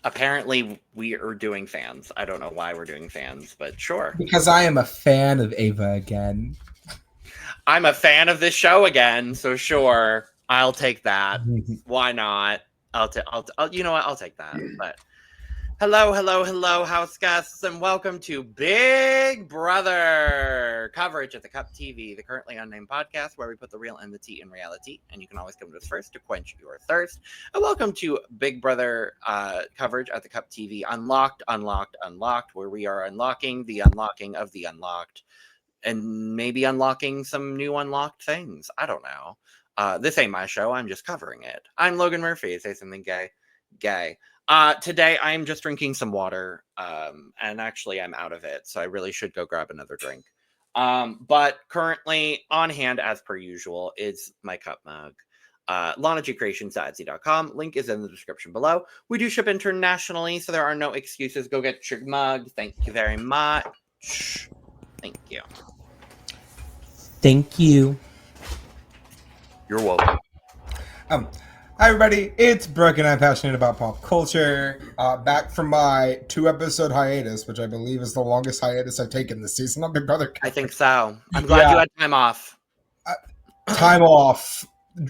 Apparently, we are doing fans. I don't know why we're doing fans, but sure. Because I am a fan of Ava again. I'm a fan of this show again, so sure, I'll take that. Why not? You know what? I'll take that. But hello, house guests, and welcome to Big Brother coverage at the Cup TV, the Currently Unnamed Podcast, where we put the real and the tea in reality. And you can always come to us first to quench your thirst. And welcome to Big Brother coverage at the Cup TV, Unlocked, where we are unlocking the unlocking of the unlocked, and maybe unlocking some new unlocked things. I don't know. This ain't my show. I'm just covering it. I'm Logan Murphy. Say something gay. Today I'm just drinking some water. And actually I'm out of it, so I really should go grab another drink. But currently on hand, as per usual, is my cup mug. LanaGCreations.etsy.com. Link is in the description below. We do ship internationally, so there are no excuses. Go get your mug. Thank you very much. Thank you. Thank you. You're welcome. Hi everybody, it's Brooke and I'm passionate about pop culture. Back from my 2-episode hiatus, which I believe is the longest hiatus I've taken this season on Big Brother. I think so. I'm glad you had time off. Time off.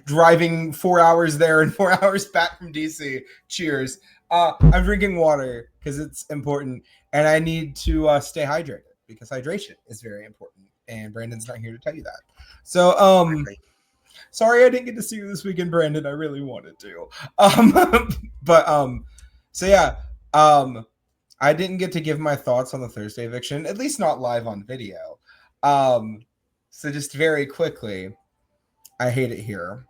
Driving 4 hours there and 4 hours back from DC. Cheers. I'm drinking water because it's important, and I need to stay hydrated because hydration is very important. And Brandon's not here to tell you that. So, sorry I didn't get to see you this weekend, Brandon. I really wanted to. So yeah, I didn't get to give my thoughts on the Thursday eviction, at least not live on video. So just very quickly, I hate it here.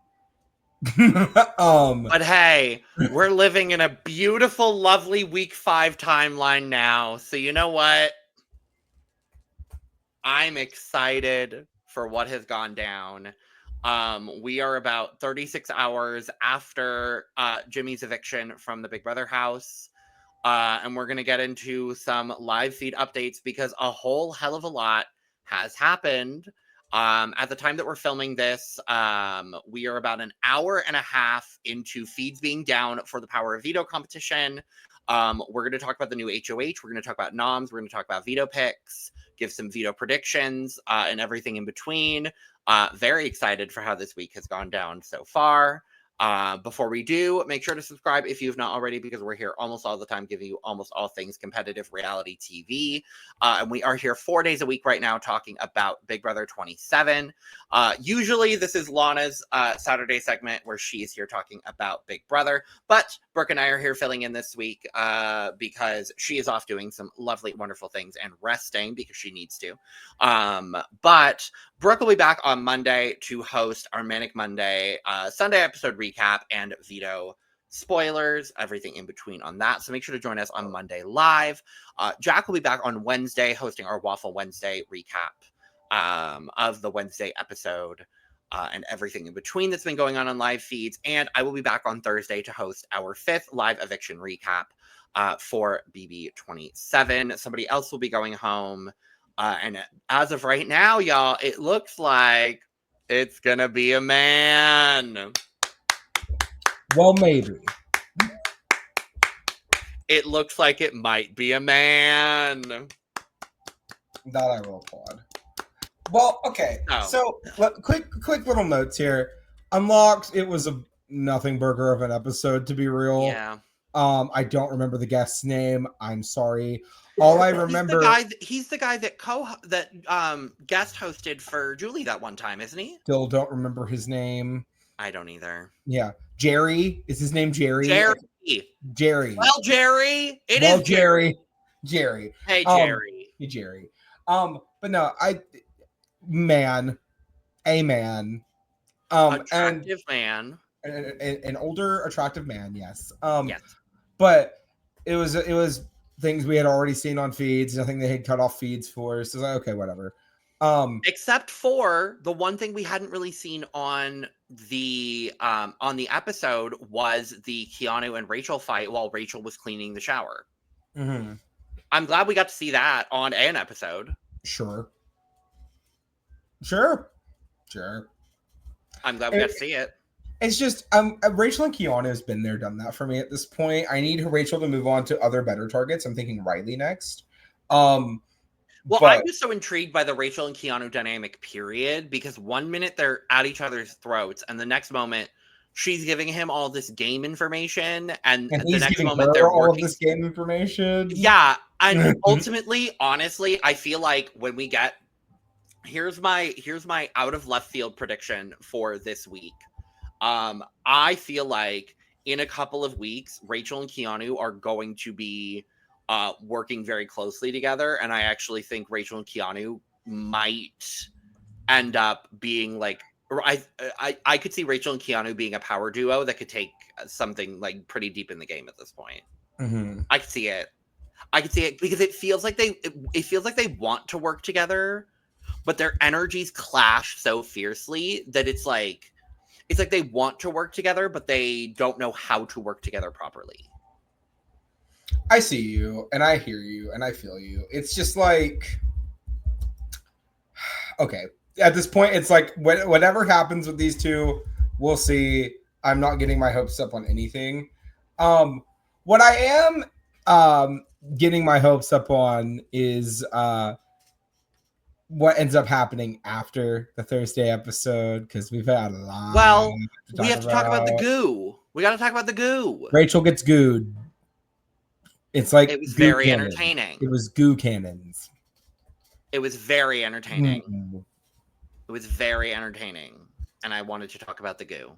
But hey, we're living in a beautiful, lovely week 5 timeline now. So you know what? I'm excited for what has gone down. We are about 36 hours after Jimmy's eviction from the Big Brother house. And we're going to get into some live feed updates because a whole hell of a lot has happened. At the time that we're filming this, we are about an hour and a half into feeds being down for the Power of Veto competition. We're going to talk about the new HOH. We're going to talk about noms. We're going to talk about veto picks, give some veto predictions, and everything in between. Very excited for how this week has gone down so far. Before we do, make sure to subscribe if you've not already, because we're here almost all the time giving you almost all things competitive reality TV. And we are here 4 days a week right now talking about Big Brother 27. Usually this is Lana's Saturday segment where she is here talking about Big Brother, but Brooke and I are here filling in this week because she is off doing some lovely, wonderful things and resting because she needs to. But Brooke will be back on Monday to host our Manic Monday Sunday episode recap and veto spoilers, everything in between on that. So make sure to join us on Monday live. Jack will be back on Wednesday hosting our Waffle Wednesday recap of the Wednesday episode and everything in between that's been going on live feeds. And I will be back on Thursday to host our 5th live eviction recap for BB27. Somebody else will be going home. And as of right now, y'all, it looks like it's gonna be a man. Well, maybe. It looks like it might be a man. That I will applaud. Well, okay. So quick little notes here. Unlocked. It was a nothing burger of an episode, to be real. Yeah. I don't remember the guest's name. I'm sorry. All I remember, he's the guy that guest hosted for Julie that one time, isn't he? Still don't remember his name. I don't either. Yeah, Jerry is his name. Jerry. Jerry. Well, Jerry. Jerry. Hey, Jerry. Hey, Jerry. But no, a man. Attractive man. An older, attractive man. Yes. Yes. But it was things we had already seen on feeds, nothing they had cut off feeds for. So like, okay, whatever. Except for the one thing we hadn't really seen on the episode was the Keanu and Rachel fight while Rachel was cleaning the shower. Mm-hmm. I'm glad we got to see that on an episode. Sure. I'm glad we got to see it. It's just Rachel and Keanu has been there, done that for me at this point. I need Rachel to move on to other better targets. I'm thinking Riley next. Well, But I'm just so intrigued by the Rachel and Keanu dynamic, period, because one minute they're at each other's throats, and the next moment she's giving him all this game information, and the he's next giving moment her they're all working. of this game information. Yeah, and ultimately, honestly, I feel like when we get here's my out of left field prediction for this week. I feel like in a couple of weeks, Rachel and Keanu are going to be working very closely together, and I actually think Rachel and Keanu might end up being like I could see Rachel and Keanu being a power duo that could take something like pretty deep in the game at this point. Mm-hmm. I could see it. I could see it because it feels like they want to work together, but their energies clash so fiercely that it's like they want to work together, but they don't know how to work together properly. I see you, and I hear you, and I feel you. It's just like, okay, at this point, it's like whatever happens with these two, we'll see. I'm not getting my hopes up on anything. What I am getting my hopes up on is what ends up happening after the Thursday episode, because we've had a lot. Well, we have to talk about the goo. We got to talk about the goo. Rachel gets gooed. It's like it was very entertaining. It was goo cannons. It was very entertaining. Mm-hmm. It was very entertaining, and I wanted to talk about the goo.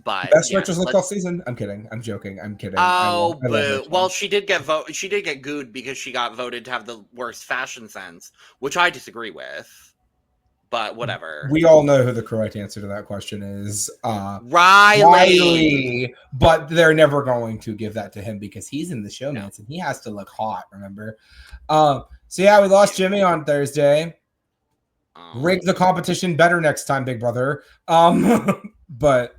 But best Rachel's looked all season. I'm kidding. I'm joking. I'm kidding. Oh, boo. Well, she did get gooed because she got voted to have the worst fashion sense, which I disagree with. But whatever. We all know who the correct answer to that question is. Riley. But they're never going to give that to him because he's in the showmance and he has to look hot, remember? So yeah, we lost Jimmy on Thursday. Rig the competition better next time, Big Brother. But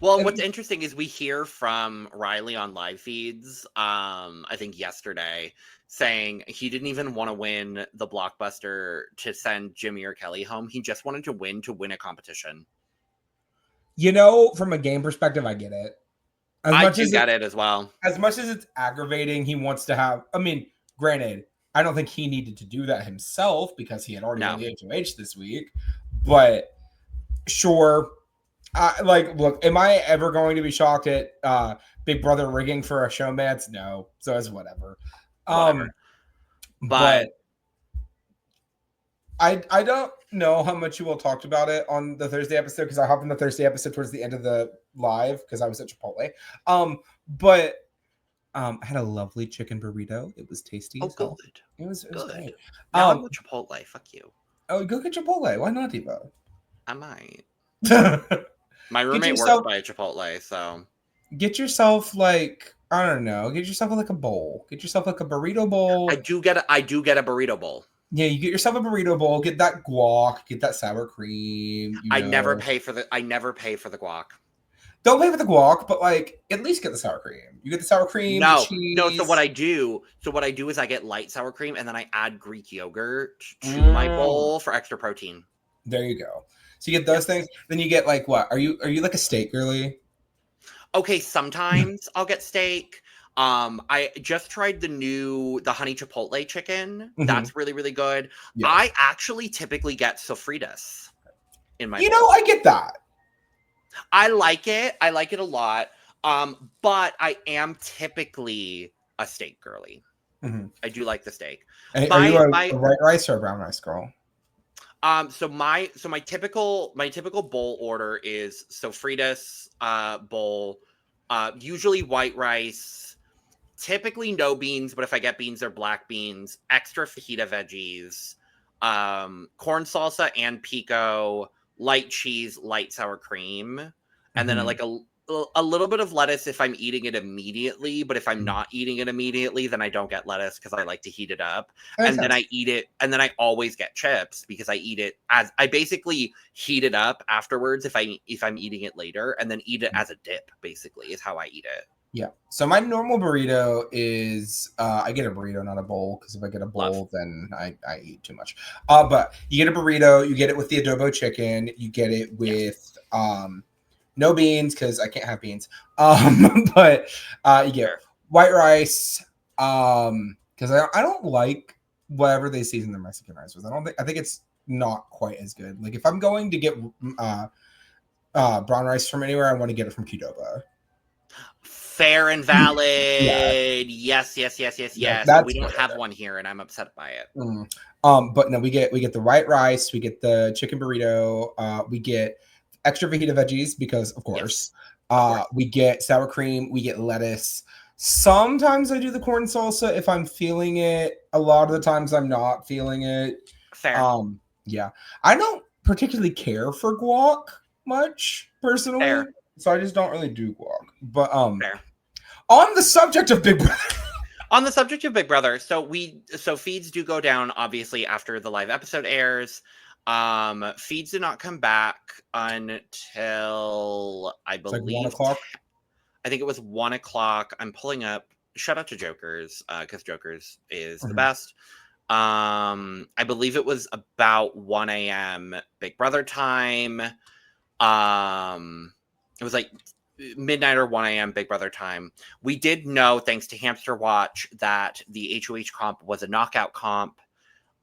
well, what's interesting is we hear from Riley on live feeds, I think yesterday, saying he didn't even want to win the blockbuster to send Jimmy or Kelly home. He just wanted to win a competition. You know, from a game perspective, I get it. I do get it as well. As much as it's aggravating, he wants to have... I mean, granted, I don't think he needed to do that himself because he had already won the HOH this week. But sure... look, am I ever going to be shocked at Big Brother rigging for a showmance? No. So it's whatever. But I don't know how much you all talked about it on the Thursday episode because I hopped in the Thursday episode towards the end of the live because I was at Chipotle. But I had a lovely chicken burrito. It was tasty. Oh, good. It was great. Now I'm with Chipotle. Fuck you. Oh, go get Chipotle. Why not, Devo? I might. My roommate works by a Chipotle, so get yourself like I don't know. Get yourself like a bowl. Get yourself like a burrito bowl. I do get a burrito bowl. Yeah, you get yourself a burrito bowl. Get that guac. Get that sour cream. I never pay for the guac. Don't pay for the guac, but like at least get the sour cream. You get the sour cream. No. Cheese. So what I do is I get light sour cream and then I add Greek yogurt to my bowl for extra protein. There you go. So you get those things. Then you get like what? Are you like a steak girly? Okay, sometimes I'll get steak. I just tried the honey chipotle chicken. Mm-hmm. That's really, really good. Yeah. I actually typically get sofritas in my bowl. I get that. I like it. I like it a lot. But I am typically a steak girly. Mm-hmm. I do like the steak. Are you a white rice or a brown rice girl? So my typical bowl order is sofritas bowl, usually white rice, typically no beans, but if I get beans, they're black beans, extra fajita veggies, corn salsa and pico, light cheese, light sour cream, and then like a little bit of lettuce if I'm eating it immediately, but if I'm not eating it immediately, then I don't get lettuce because I like to heat it up. And then I eat it, and then I always get chips because I eat it as I basically heat it up afterwards if I'm eating it later, and then eat it as a dip, basically, is how I eat it. Yeah. So my normal burrito is I get a burrito, not a bowl, because if I get a bowl, then I eat too much. But you get a burrito, you get it with the adobo chicken, you get it with No beans because I can't have beans. But you get white rice. Because I don't like whatever they season their Mexican rice with. I think it's not quite as good. Like if I'm going to get brown rice from anywhere, I want to get it from Qdoba. Fair and valid. Yeah. Yes. That's We don't have one here, and I'm upset by it. But no, we get the white rice, we get the chicken burrito, we get extra fajita veggies because of course. We get sour cream, we get lettuce. Sometimes I do the corn salsa if I'm feeling it. A lot of the times I'm not feeling it. Fair. Yeah. I don't particularly care for guac much personally. Fair. So I just don't really do guac. But Fair. On the subject of Big Brother. On the subject of Big Brother, so feeds do go down obviously after the live episode airs. Feeds did not come back until I believe like 1 o'clock. I think it was 1 o'clock. I'm pulling up. Shout out to Jokers because Jokers is the best. I believe it was about 1 a.m. Big Brother time. It was like midnight or 1 a.m. Big Brother time. We did know, thanks to Hamster Watch, that the HOH comp was a knockout comp.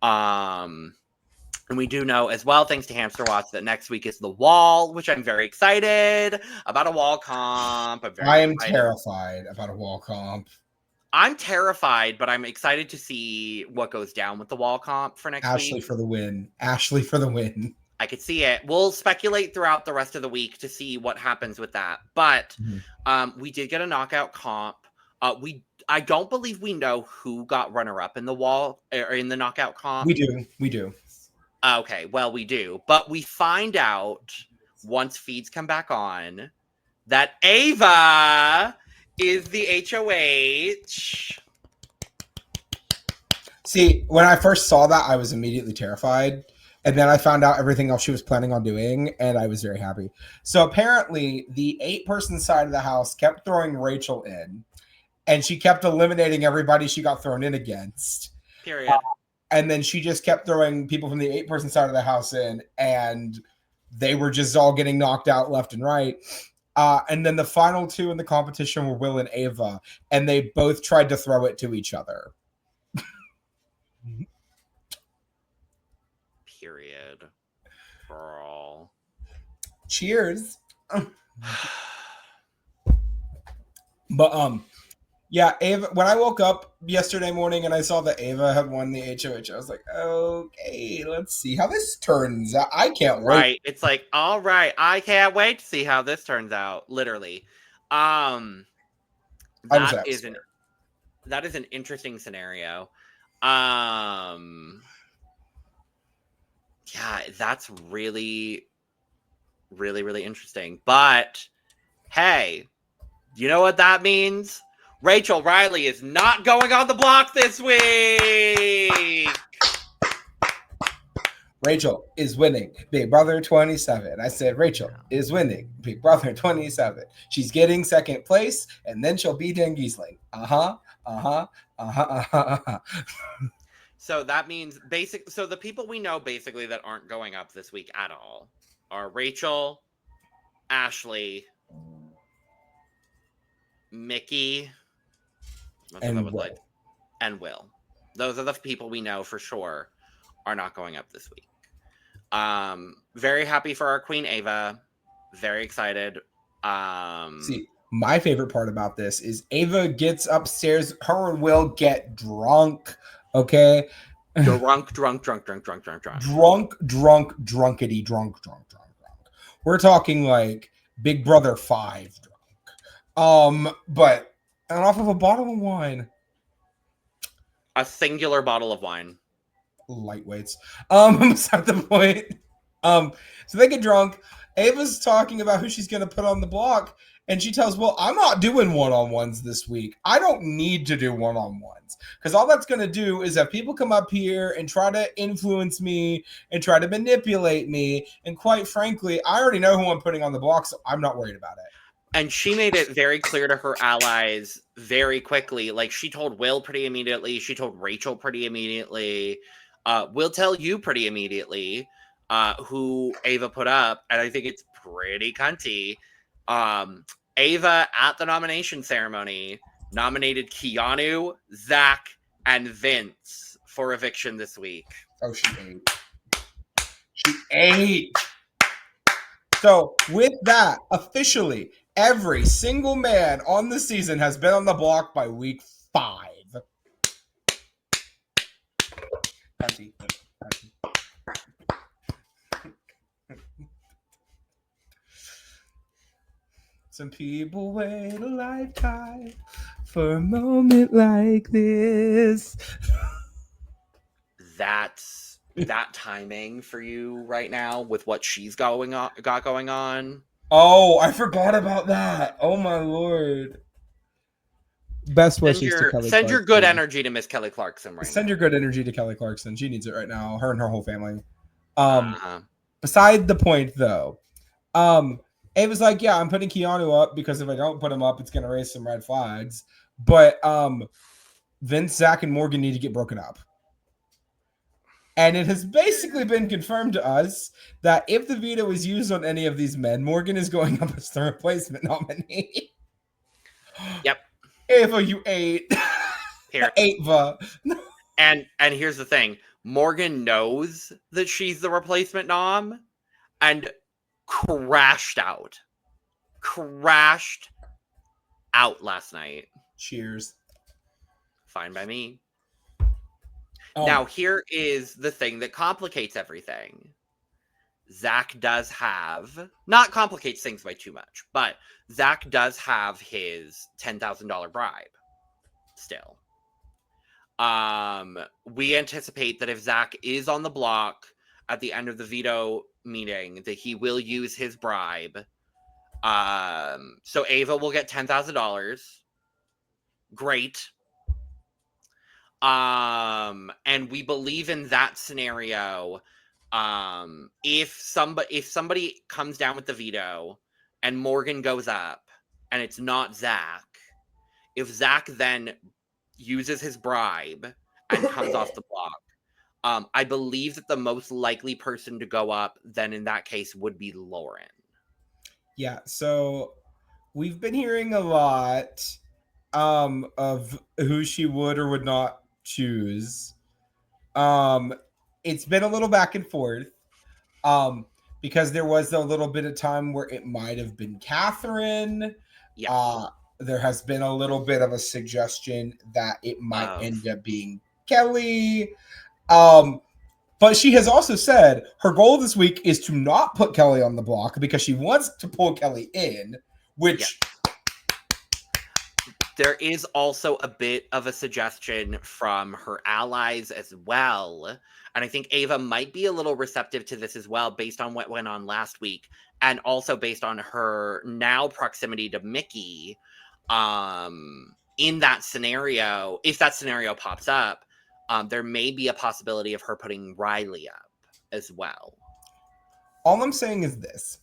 And we do know as well, thanks to Hamster Watch, that next week is the wall, which I'm very excited about a wall comp. I am terrified about a wall comp. I'm terrified, but I'm excited to see what goes down with the wall comp for next week. Ashley for the win. Ashley for the win. I could see it. We'll speculate throughout the rest of the week to see what happens with that. But we did get a knockout comp. I don't believe we know who got runner-up in the wall or in the knockout comp. We do. Okay, well, we do. But we find out once feeds come back on that Ava is the HOH. See, when I first saw that, I was immediately terrified. And then I found out everything else she was planning on doing, and I was very happy. So apparently, the 8-person side of the house kept throwing Rachel in, and she kept eliminating everybody she got thrown in against. Period. And then she just kept throwing people from the 8-person side of the house in, and they were just all getting knocked out left and right. And then the final 2 in the competition were Will and Ava, and they both tried to throw it to each other. Period. Girl. Cheers. But yeah, Ava, when I woke up yesterday morning and I saw that Ava had won the HOH, I was like, okay, let's see how this turns out. I can't wait. Right. It's like, all right, I can't wait to see how this turns out. Literally. That is an interesting scenario. Yeah, that's really, really, really interesting. But hey, you know what that means? Rachel Riley is not going on the block this week. Rachel is winning Big Brother 27. I said Rachel is winning Big Brother 27. She's getting second place, and then she'll be Dan Giesling. So that means so the people we know basically that aren't going up this week at all are Rachel, Ashley, Mickey, and Will. And Will. Those are the people we know for sure are not going up this week. Very happy for our Queen Ava. Very excited. See, my favorite part about this is Ava gets upstairs. Her and Will get drunk. Okay. Drunkity drunk. We're talking like Big Brother 5 drunk. But and off of a bottle of wine. A singular bottle of wine. Lightweights. Beside the point. So they get drunk. Ava's talking about who she's gonna put on the block. And she tells, well, I'm not doing one-on-ones this week. I don't need to do one-on-ones. Because all that's going to do is have people come up here and try to influence me and try to manipulate me. And quite frankly, I already know who I'm putting on the block, so I'm not worried about it. And she made it very clear to her allies very quickly. Like, she told Will pretty immediately. She told Rachel pretty immediately. Will tell you pretty immediately. who Ava put up, and I think it's pretty cunty. Ava at the nomination ceremony nominated Keanu, Zach, and Vince for eviction this week. Oh, she ate. She ate. So with that, officially, every single man on the season has been on the block by week 5. Cunty. Some people wait a lifetime for a moment like this. That's that timing for you right now with what she's got going on. Oh, I forgot about that. Oh my lord. Best wishes to Kelly Send your good Clarkson. energy to Miss Kelly Clarkson right Send now. your good energy to Kelly Clarkson. She needs it right now. Her and her whole family. Uh-huh. Beside the point though, Ava's like, yeah, I'm putting Keanu up because if I don't put him up, it's gonna raise some red flags. But Vince, Zach, and Morgan need to get broken up. And it has basically been confirmed to us that if the veto is used on any of these men, Morgan is going up as the replacement nominee. Yep. Ava, you ate. Here. Ava. And here's the thing. Morgan knows that she's the replacement nom and crashed out last night. Cheers. Fine by me. Oh. Now, here is the thing that complicates everything. Zach does have, not complicates things by too much, but Zach does have his $10,000 bribe still. We anticipate that if Zach is on the block at the end of the veto meeting, that he will use his bribe. So Ava will get $10,000. Great. And we believe in that scenario. If somebody comes down with the veto and Morgan goes up and it's not Zach, if Zach then uses his bribe and comes off the block, I believe that the most likely person to go up then in that case would be Lauren. Yeah, so we've been hearing a lot of who she would or would not choose. It's been a little back and forth because there was a little bit of time where it might have been Catherine. Yeah. There has been a little bit of a suggestion that it might end up being Kelly. But she has also said her goal this week is to not put Kelly on the block because she wants to pull Kelly in, which... Yeah. There is also a bit of a suggestion from her allies as well. And I think Ava might be a little receptive to this as well, based on what went on last week. And also based on her now proximity to Mickey. In that scenario, if that scenario pops up, there may be a possibility of her putting Riley up as well. All I'm saying is this.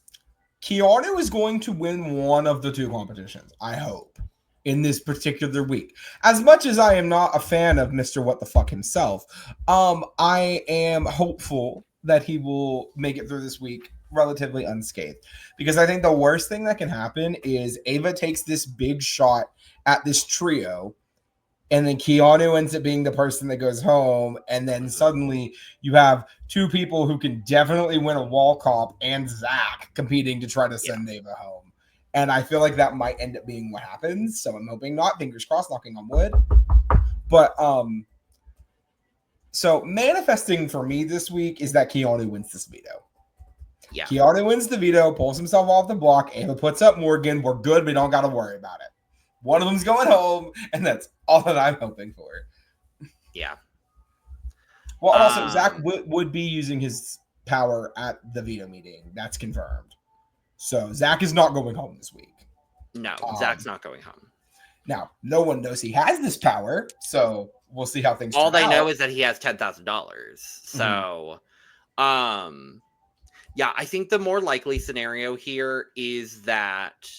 Keanu is going to win one of the two competitions, I hope, in this particular week. As much as I am not a fan of Mr. What the Fuck himself, I am hopeful that he will make it through this week relatively unscathed. Because I think the worst thing that can happen is Ava takes this big shot at this trio, and then Keanu ends up being the person that goes home, and then suddenly you have two people who can definitely win a wall comp and Zach competing to try to send Ava home. And I feel like that might end up being what happens. So I'm hoping not. Fingers crossed, knocking on wood. But so manifesting for me this week is that Keanu wins this veto. Yeah. Keanu wins the veto, pulls himself off the block. Ava puts up Morgan. We're good. We don't got to worry about it. One of them's going home, and that's all that I'm hoping for. Yeah. Well, also, Zach would be using his power at the veto meeting. That's confirmed. So Zach is not going home this week. No, Zach's not going home. Now, no one knows he has this power, so we'll see how things all turn they out. know is that he has $10,000. So, yeah, I think the more likely scenario here is that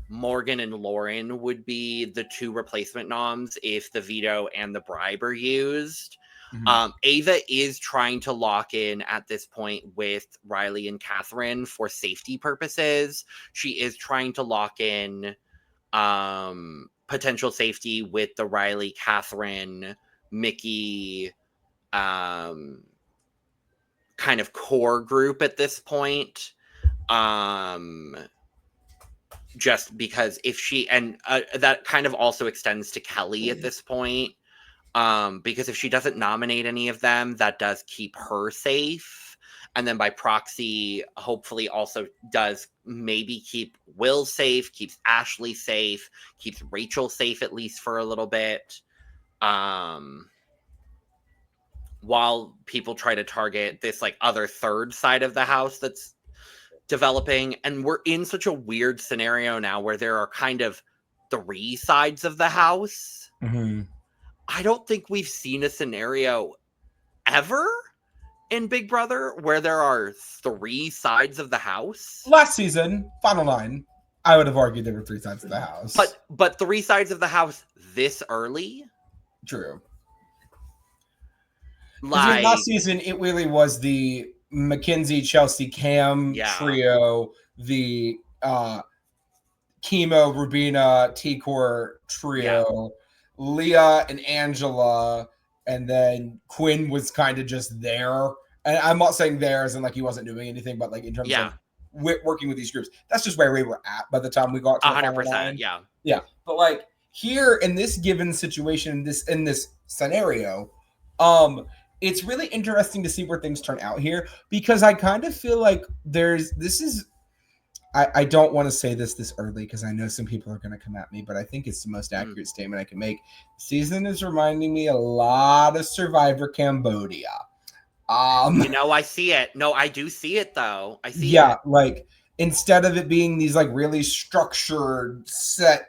Morgan and Lauren would be the two replacement noms if the veto and the bribe are used. Mhm. Ava is trying to lock in at this point with Riley and Catherine for safety purposes. She is trying to lock in potential safety with the Riley, Catherine, Mickey kind of core group at this point. Just because if she, and that kind of also extends to Kelly at this point, because if she doesn't nominate any of them, that does keep her safe, and then by proxy hopefully also does maybe keep Will safe, keeps Ashley safe, keeps Rachel safe at least for a little bit, while people try to target this like other third side of the house that's developing. And we're in such a weird scenario now where there are kind of 3 sides of the house. Mhm. I don't think we've seen a scenario ever in Big Brother where there are 3 sides of the house. Last season, Final 9, I would have argued there were 3 sides of the house. But 3 sides of the house this early? True. Like, last season, it really was the Mackenzie, Chelsea, Cam trio, the Chemo, Rubina, T-Core trio, Leah and Angela, and then Quinn was kind of just there. And I'm not saying there as in like he wasn't doing anything, but like in terms of working with these groups, that's just where we were at by the time we got to 100%. Yeah. But like here in this given situation, in this scenario, it's really interesting to see where things turn out here, because I kind of feel like I don't want to say this early because I know some people are going to come at me, but I think it's the most accurate statement I can make. Season is reminding me a lot of Survivor Cambodia. I see it. No, I do see it though. I see it. Yeah, like instead of it being these like really structured set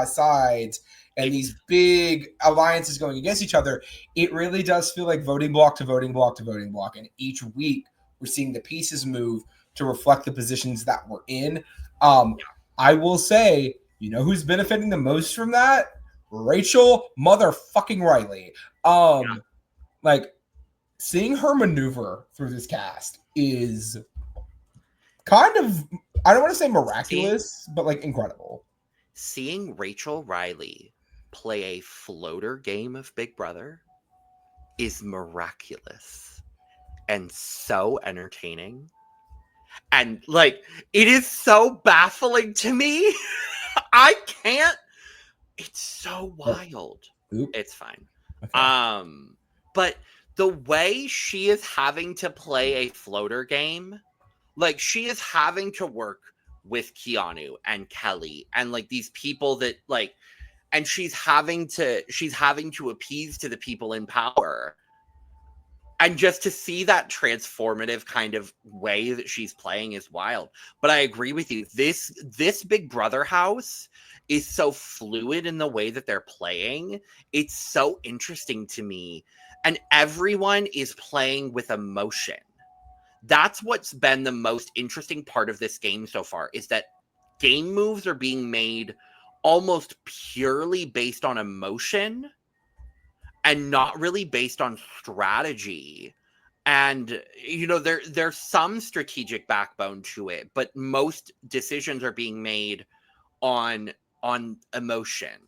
sides and these big alliances going against each other, it really does feel like voting block to voting block to voting block. And each week we're seeing the pieces move to reflect the positions that we're in. I will say, you know who's benefiting the most from that? Rachel motherfucking Riley. Like seeing her maneuver through this cast is kind of, I don't want to say miraculous, but like incredible. Seeing Rachel Riley play a floater game of Big Brother is miraculous and so entertaining. And like, it is so baffling to me. I can't. It's so wild. It's fine. Okay. But the way she is having to play a floater game, like she is having to work with Keanu and Kelly and like these people that like, and she's having to appease to the people in power. And just to see that transformative kind of way that she's playing is wild. But I agree with you. This Big Brother house is so fluid in the way that they're playing. It's so interesting to me. And everyone is playing with emotion. That's what's been the most interesting part of this game so far, is that game moves are being made almost purely based on emotion and not really based on strategy. And, there's some strategic backbone to it, but most decisions are being made on emotion.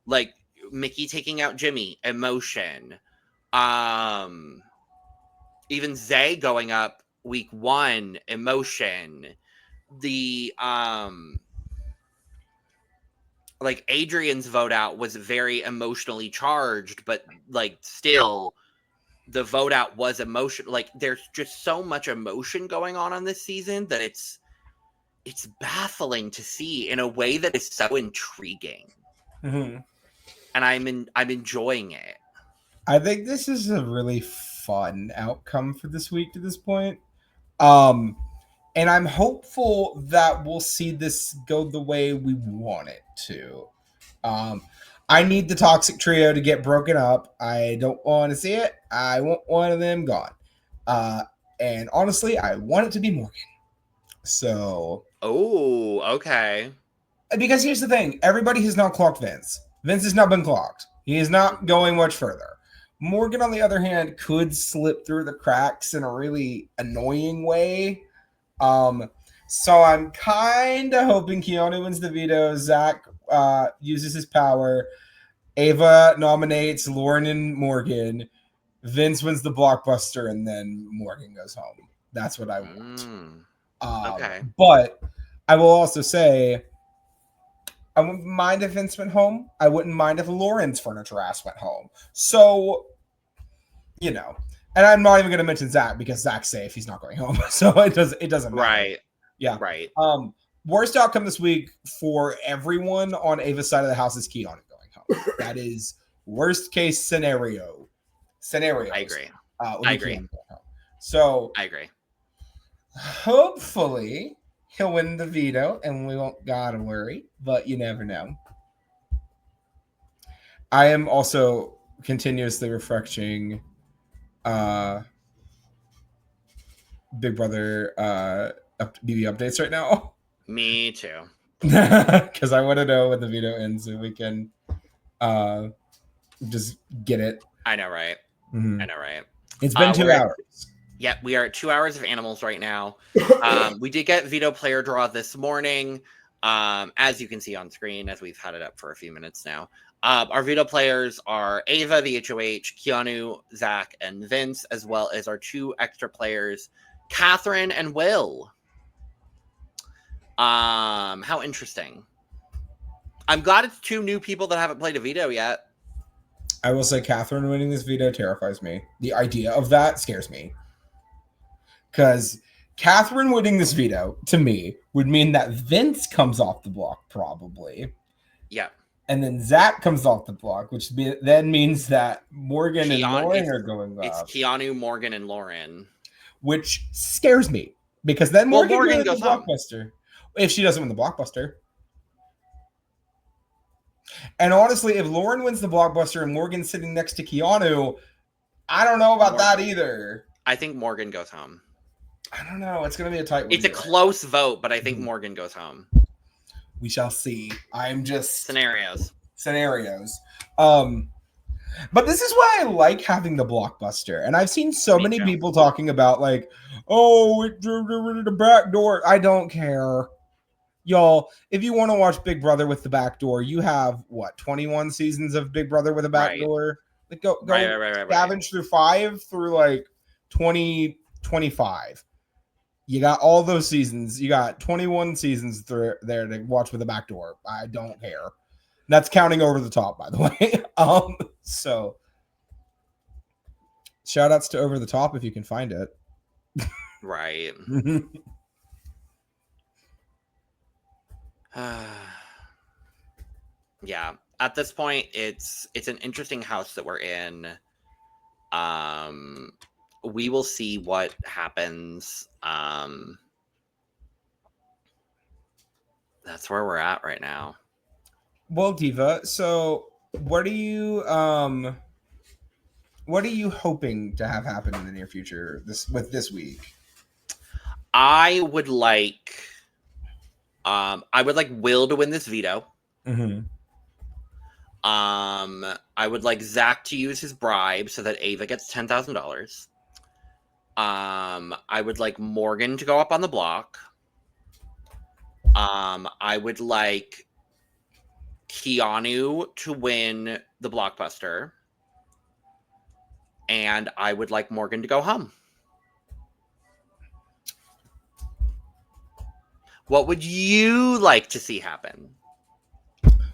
Like Mickey taking out Jimmy, emotion. Even Zay going up week 1, emotion. The like Adrian's vote out was very emotionally charged, but like still the vote out was emotion. Like there's just so much emotion going on this season that it's baffling to see in a way that is so intriguing. Mm-hmm. And I'm enjoying it. I think this is a really fun outcome for this week to this point. And I'm hopeful that we'll see this go the way we want it to. I need the toxic trio to get broken up. I don't want to see it. I want one of them gone. And honestly, I want it to be Morgan. So. Oh, okay. Because here's the thing. Everybody has not clocked Vince. Vince has not been clocked. He is not going much further. Morgan, on the other hand, could slip through the cracks in a really annoying way. So I'm kind of hoping Keanu wins the veto. Zach uses his power. Ava nominates Lauren and Morgan. Vince wins the blockbuster, and then Morgan goes home. That's what I want. Okay. But I will also say, I wouldn't mind if Vince went home. I wouldn't mind if Lauren's furniture ass went home. So, you know. And I'm not even going to mention Zach because Zach's safe. He's not going home. So it doesn't matter. Right. Yeah. Right. Worst outcome this week for everyone on Ava's side of the house is Keanu going home. That is worst case scenario. Scenarios. I agree. I agree. So I agree. Hopefully he'll win the veto and we won't gotta worry, but you never know. I am also continuously refreshing Big Brother BB updates right now. Me too. Because I want to know when the veto ends so we can just get it. I know, right? Mm-hmm. I know, right? It's been 2 hours. Yeah, we are at 2 hours of animals right now. We did get veto player draw this morning, as you can see on screen, as we've had it up for a few minutes now. Our veto players are Ava, the HOH, Keanu, Zach, and Vince, as well as our 2 extra players, Catherine and Will. How interesting. I'm glad it's 2 new people that haven't played a veto yet. I will say Catherine winning this veto terrifies me. The idea of that scares me. Because Catherine winning this veto, to me, would mean that Vince comes off the block, probably. Yeah. And then Zach comes off the block, which then means that Morgan and Lauren are going off. It's Keanu, Morgan, and Lauren. Which scares me. Because then Morgan goes the blockbuster. If she doesn't win the blockbuster. And honestly, if Lauren wins the blockbuster and Morgan's sitting next to Keanu, I don't know about that either. I think Morgan goes home. I don't know. It's going to be a tight one. It's a close vote, but I think Morgan goes home. We shall see. I'm just... Scenarios. But this is why I like having the blockbuster. And I've seen so many people talking about like, oh, the back door. I don't care. Y'all, if you want to watch Big Brother with the back door, you have, 21 seasons of Big Brother with a back door? Like, go scavenge through 5 through, 2025. You got all those seasons. You got 21 seasons there to watch with a back door. I don't care. That's counting Over the Top, by the way. So, shout outs to Over the Top if you can find it. Right. Yeah, at this point it's an interesting house that we're in. We will see what happens. That's where we're at right now. Well, Diva, so what are you hoping to have happen in the near future this week? I would like Will to win this veto. Mm-hmm. I would like Zach to use his bribe so that Ava gets $10,000. I would like Morgan to go up on the block. I would like Keanu to win the blockbuster. And I would like Morgan to go home. What would you like to see happen?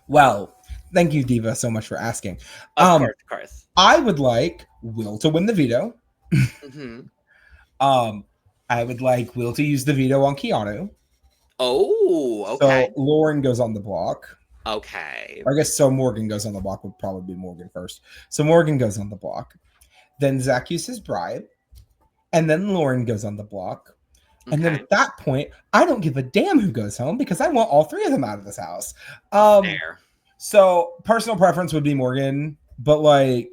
Well, thank you, Diva, so much for asking. Of course. I would like Will to win the veto. Mm-hmm. I would like Will to use the veto on Keanu. Oh, okay. So Lauren goes on the block. Okay. I guess so Morgan goes on the block. Would probably be Morgan first. So Morgan goes on the block. Then Zach uses his bribe. And then Lauren goes on the block. And then at that point, I don't give a damn who goes home because I want all 3 of them out of this house. Fair. So personal preference would be Morgan, but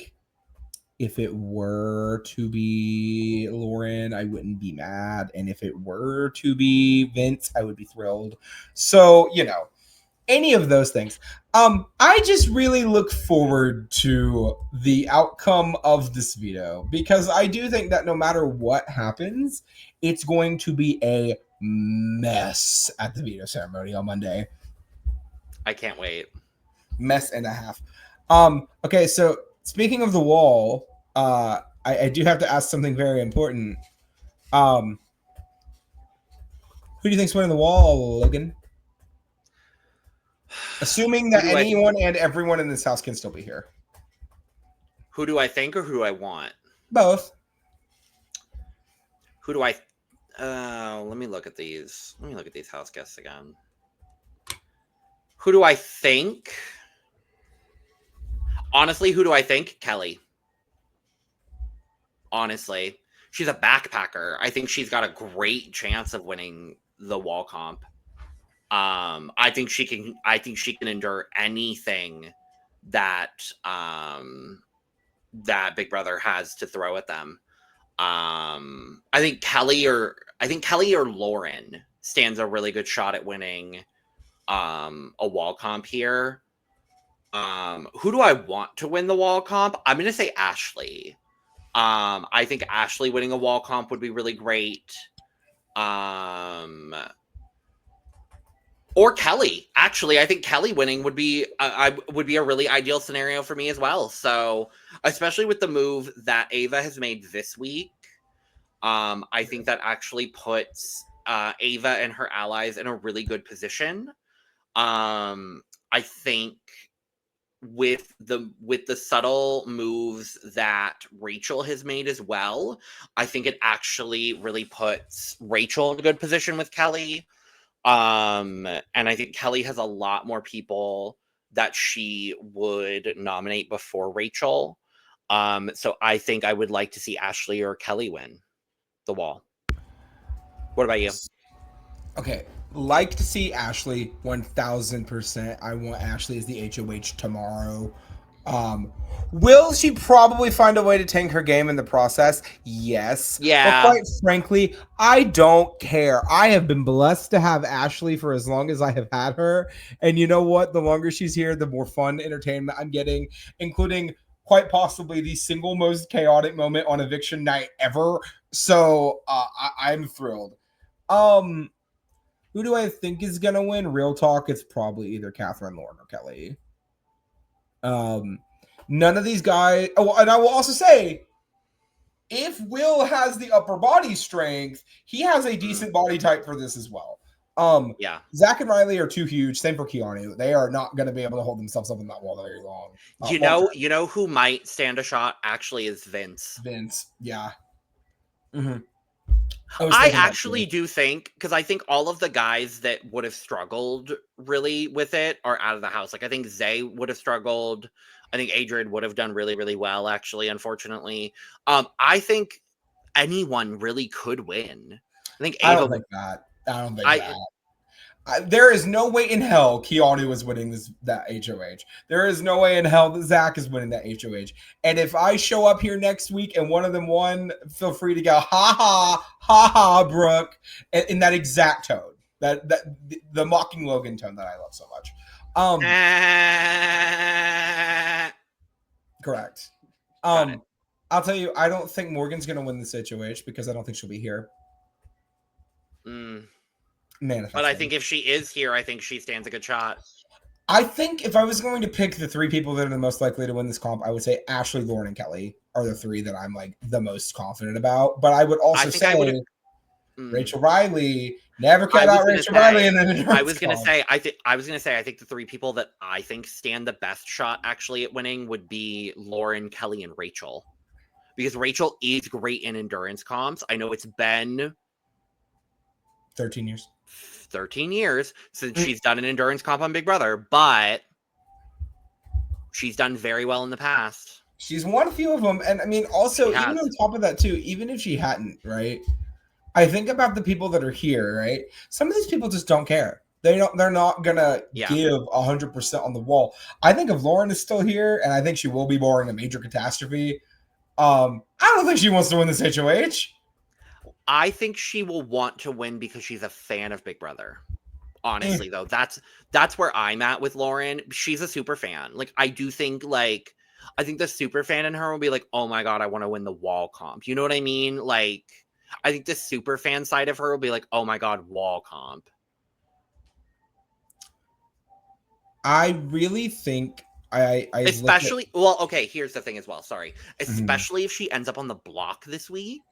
if it were to be Lauren, I wouldn't be mad. And if it were to be Vince, I would be thrilled. So, any of those things. I just really look forward to the outcome of this veto because I do think that no matter what happens, it's going to be a mess at the veto ceremony on Monday. I can't wait. Mess and a half. Okay, so speaking of the wall, I do have to ask something very important. Who do you think's winning the wall, Logan? Assuming that anyone and everyone in this house can still be here. Who do I think or who do I want? Both. Who do I... let me look at these. Let me look at these house guests again. Who do I think? Honestly, who do I think? Kelly. Honestly. She's a backpacker. I think she's got a great chance of winning the wall comp. I think she can endure anything that that Big Brother has to throw at them. I think Kelly or Lauren stands a really good shot at winning a wall comp here. Who do I want to win the wall comp? I'm gonna say Ashley. I think Ashley winning a wall comp would be really great. Or Kelly. Actually, I think Kelly winning would be a really ideal scenario for me as well. So, especially with the move that Ava has made this week, I think that actually puts Ava and her allies in a really good position. I think with the subtle moves that Rachel has made as well, I think it actually really puts Rachel in a good position with Kelly. And I think Kelly has a lot more people that she would nominate before Rachel. So I think I would like to see Ashley or Kelly win the wall. What about you? Okay, like to see Ashley 1000%. I want Ashley as the HOH tomorrow. Will she probably find a way to tank her game in the process? Yes. Yeah. But quite frankly, I don't care. I have been blessed to have Ashley for as long as I have had her. And you know what? The longer she's here, the more fun entertainment I'm getting, including quite possibly the single most chaotic moment on eviction night ever. So I'm thrilled. Who do I think is gonna win? Real talk, it's probably either Catherine, Lauren, or Kelly. None of these guys. Oh, and I will also say, if Will has the upper body strength, he has a decent body type for this as well. Yeah. Zach and Riley are too huge. Same for Keanu. They are not going to be able to hold themselves up in that wall very long. You know who might stand a shot actually is Vince. Yeah. Mm-hmm. I actually do think, because I think all of the guys that would have struggled really with it are out of the house. Like, I think Zay would have struggled. I think Adrian would have done really, really well, actually, unfortunately. I think anyone really could win. I think Ava I don't think that. There is no way in hell Keanu is winning that HOH. There is no way in hell that Zach is winning that HOH. And if I show up here next week and one of them won, feel free to go ha ha, Brooke, in that exact tone, that the mocking Logan tone that I love so much. Correct. I'll tell you, I don't think Morgan's gonna win this HOH because I don't think she'll be here. But I think if she is here, I think she stands a good shot. I think if I was going to pick the three people that are the most likely to win this comp, I would say Ashley, Lauren, and Kelly are the three that I'm like the most confident about. But I would also say Rachel Riley. Never cut out Rachel Riley in an endurance I was gonna say I think the three people that I think stand the best shot actually at winning would be Lauren, Kelly, and Rachel. Because Rachel is great in endurance comps. I know it's been 13 years. 13 years since she's done an endurance comp on Big Brother, but she's done very well in the past. She's won a few of them. And I mean, also, even on top of that, too, even if she hadn't, right? I think about the people that are here, right? Some of these people just don't care. They're not gonna give 100% on the wall. I think if Lauren is still here, and I think she will be barring a major catastrophe, I don't think she wants to win this HOH. I think she will want to win because she's a fan of Big Brother. Honestly, though, that's where I'm at with Lauren. She's a super fan. Like, I do think, like, I think the super fan in her will be like, oh my god, I want to win the wall comp. You know what I mean? Like, I think the super fan side of her will be like, oh my god, wall comp. I really think I especially well, okay, here's the thing as well. Sorry. Mm-hmm. Especially if she ends up on the block this week.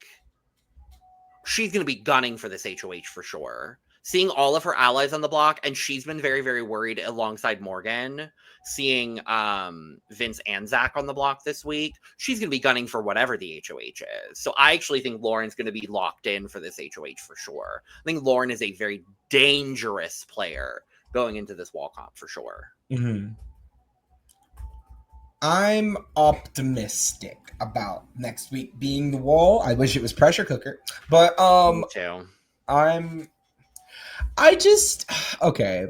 She's going to be gunning for this HOH for sure. Seeing all of her allies on the block, and she's been very, very worried alongside Morgan, seeing Vince and Zach on the block this week. She's going to be gunning for whatever the HOH is. So I actually think Lauren's going to be locked in for this HOH for sure. I think Lauren is a very dangerous player going into this wall comp for sure. Mm-hmm. I'm optimistic about next week being the wall. I wish it was pressure cooker, but Me too. Okay.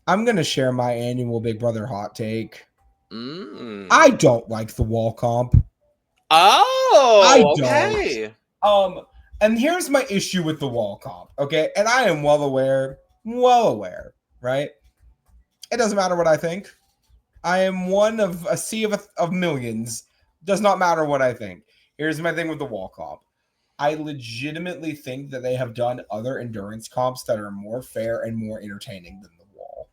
I'm gonna share my annual Big Brother hot take. Mm. I don't like the wall comp. Oh, I okay. Don't. And here's my issue with the wall comp. Okay, and I am well aware, right? It doesn't matter what I think. I am one of a sea of millions. Does not matter what I think. Here's my thing with the wall comp. I legitimately think that they have done other endurance comps that are more fair and more entertaining than the wall.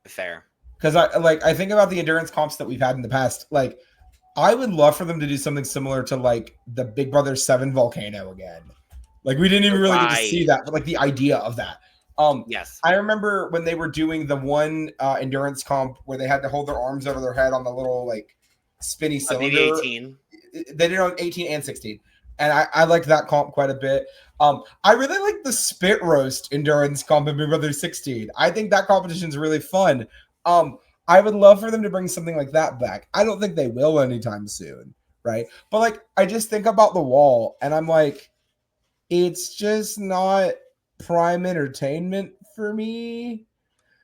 Fair. Because I think about the endurance comps that we've had in the past. Like, I would love for them to do something similar to like the Big Brother 7 volcano again. Like, we didn't even really get to see that, but like the idea of that. Yes. I remember when they were doing the one endurance comp where they had to hold their arms over their head on the little like spinny cylinder. 18. They did it on 18 and 16. And I liked that comp quite a bit. I really like the spit roast endurance comp in Big Brother 16. I think that competition is really fun. I would love for them to bring something like that back. I don't think they will anytime soon, right? But like, I just think about the wall, and I'm like, it's just not prime entertainment for me.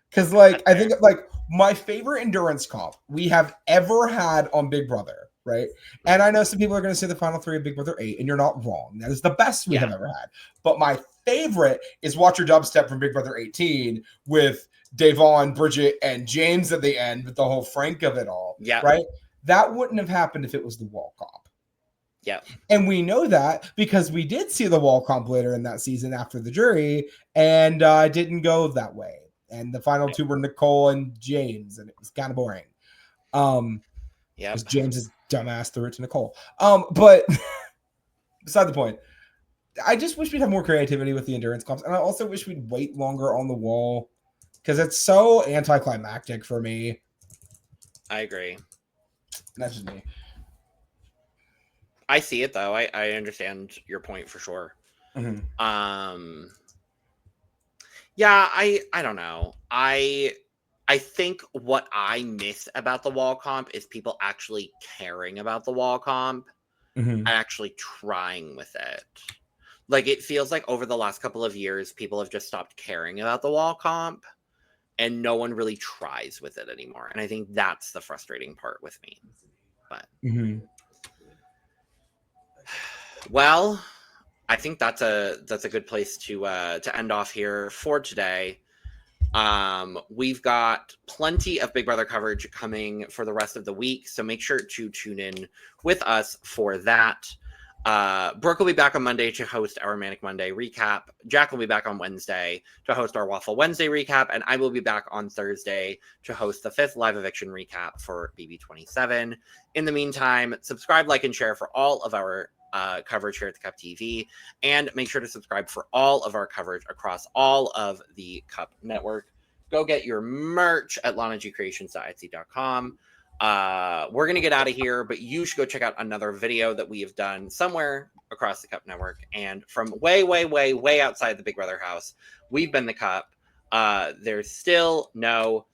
Because like, I think like my favorite endurance comp we have ever had on Big Brother, right? And I know some people are going to say the final three of Big Brother 8, and you're not wrong. That is the best we have ever had. But my favorite is Watch Your Dubstep from Big Brother 18 with Davon, Bridget, and James at the end with the whole Frank of it all. Yeah. Right? That wouldn't have happened if it was the wall comp. Yeah. And we know that because we did see the wall comp later in that season after the jury, and it didn't go that way. And the final two were Nicole and James, and it was kind of boring. Because James's dumbass threw it to Nicole. But beside the point, I just wish we'd have more creativity with the endurance comps, and I also wish we'd wait longer on the wall because it's so anticlimactic for me. I agree. That's just me. I see it though. I understand your point for sure. Mm-hmm. Yeah, I don't know. I think what I miss about the wall comp is people actually caring about the wall comp and actually trying with it. Like, it feels like over the last couple of years, people have just stopped caring about the wall comp and no one really tries with it anymore. And I think that's the frustrating part with me. But well, I think that's a good place to end off here for today. We've got plenty of Big Brother coverage coming for the rest of the week, so make sure to tune in with us for that. Brooke will be back on Monday to host our Manic Monday recap. Jack will be back on Wednesday to host our Waffle Wednesday recap, and I will be back on Thursday to host the 5th live eviction recap for BB27. In the meantime, subscribe, like, and share for all of our coverage here at the Cup TV, and make sure to subscribe for all of our coverage across all of the Cup network. Go get your merch at lanagcreations.etsy.com. We're gonna get out of here, but you should go check out another video that we have done somewhere across the Cup network, and from way outside the Big Brother house. We've been the Cup. There's still no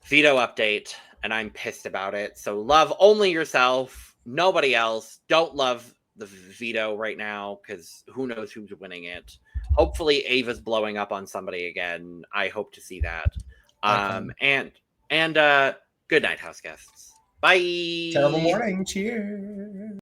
veto update, and I'm pissed about it. So love only yourself, nobody else. Don't love the veto right now, because who knows who's winning it. Hopefully Ava's blowing up on somebody again. I hope to see that. And good night, house guests. Bye. Terrible morning. Cheers.